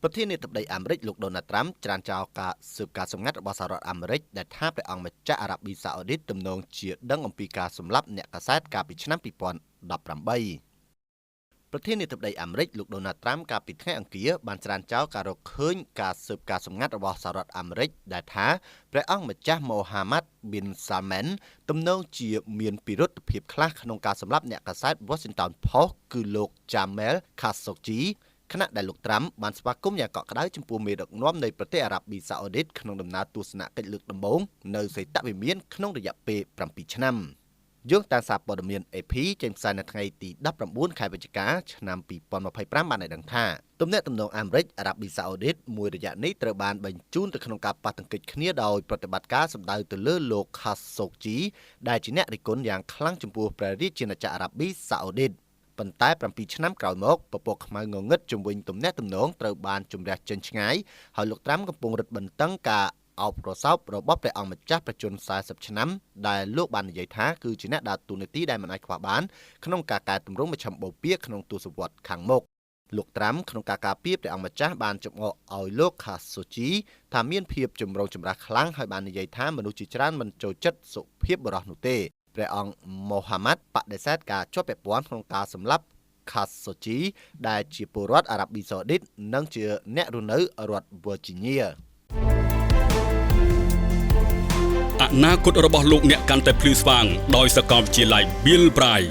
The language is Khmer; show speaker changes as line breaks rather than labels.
ប្រធានាធិបតីអាមេរិកលោកដូណាល់ត្រាំច្រានចោលការស៊ើបការសម្ងាត់របស់សហរដ្ឋអាមេរិកដែលថាព្រះអង្គម្ចាស់អារ៉ាប៊ីសាអូឌីតទំនងជាដឹងអំពីការសម្លាប់អ្នកកាសែតកាលពីឆ្នាំ2018ប្រធានាធិបតីអាមេរិកលោកដូណាល់ត្រាំកាលពីថ្ងៃអង្គារបានច្រានចោលការរកឃើញការស៊ើបការសម្ងាត់របស់សហរដ្ឋអាមេរិកដែលថាព្រះអង្គម្ចាស់ម៉ូហាម៉ាត់ប៊ីនសាលម៉ែនទំនងជាមានពិរុទ្ធភាពខ្លះក្នុងការសម្លាប់អ្នកកាសែត Washington Post គឺលោក Jamal Khashoggi ខណៈដែលលោកត្រាំបានស្វាគមន៍យ៉ាងកក់ក្ដៅចំពោះមេដឹកនាំនៃប្រទេសអារ៉ាប៊ីសាអូឌីតក្នុងដំណើរទស្សនកិច្ចលើកដំបូងនៅសីតវិមានក្នុងរយៈពេល7ឆ្នាំយោងតាមសារព័ត៌មាន AP ចេញផ្សាយនៅថ្ងៃទី19ខែវិច្ឆិកាឆ្នាំ2025បានឲ្យដឹងថាទំនាក់ទំនងអាមេរិកអារ៉ាប៊ីសាអូឌីតមួយរយៈនេះត្រូវបានបញ្ជូនទៅក្នុងការប៉ះទង្គិចគ្នាដោយប្រតិបត្តិការសម្ដៅទៅលើលោក Khashoggi ដែលជាអ្នករិះគន់យ៉ាងខ្លាំងចំពោះព្រះរាជាណាចក្រអារ៉ាប៊ីសាអូឌីតប៉ុន្តែ7ឆ្នាំក្រោយមកពពកខ្មៅងងឹតជំវិញទំនាក់ទំនងត្រូវបានជំរះចេញឆ្ងាយហើយលោកត្រាំកំពុងរឹតបន្តឹងការអោបប្រសោបរបស់ព្រះអង្គម្ចាស់ប្រជជន40ឆ្នាំដែលលោកបាននិយាយថាគឺជាអ្នកដើរតួនាទីដែលមិនអាចខ្វះបានក្នុងការកែតម្រង់មជ្ឈមបូព៌ាក្នុងទសវត្សរ៍ខាងមុខលោកត្រាំក្នុងការការពារព្រះអង្គម្ចាស់បានចំអកឲ្យលោក Khashoggi ថាមានភាពចម្រូងចម្រាសខ្លាំងហើយបាននិយាយថាមនុស្សជាច្រើនមិនចូលចិត្តសុភាពបរិសុទ្ធនោះទេព្រះអង្គម៉ូហាម៉ាត់បដិសេធការជាប់ពាក់ព័ន្ធក្នុងការសម្លាប់ Khashoggi ដែលជាពលរដ្ឋអារ៉ាប៊ីសាអូឌីតនិងជាអ្នករស់នៅរដ្ឋ Virginia
អនាគតរបស់លោកអ្នកកាន់តែភ្លឺស្វាងដោយសាកលវិទ្យាល័យ Bill Bright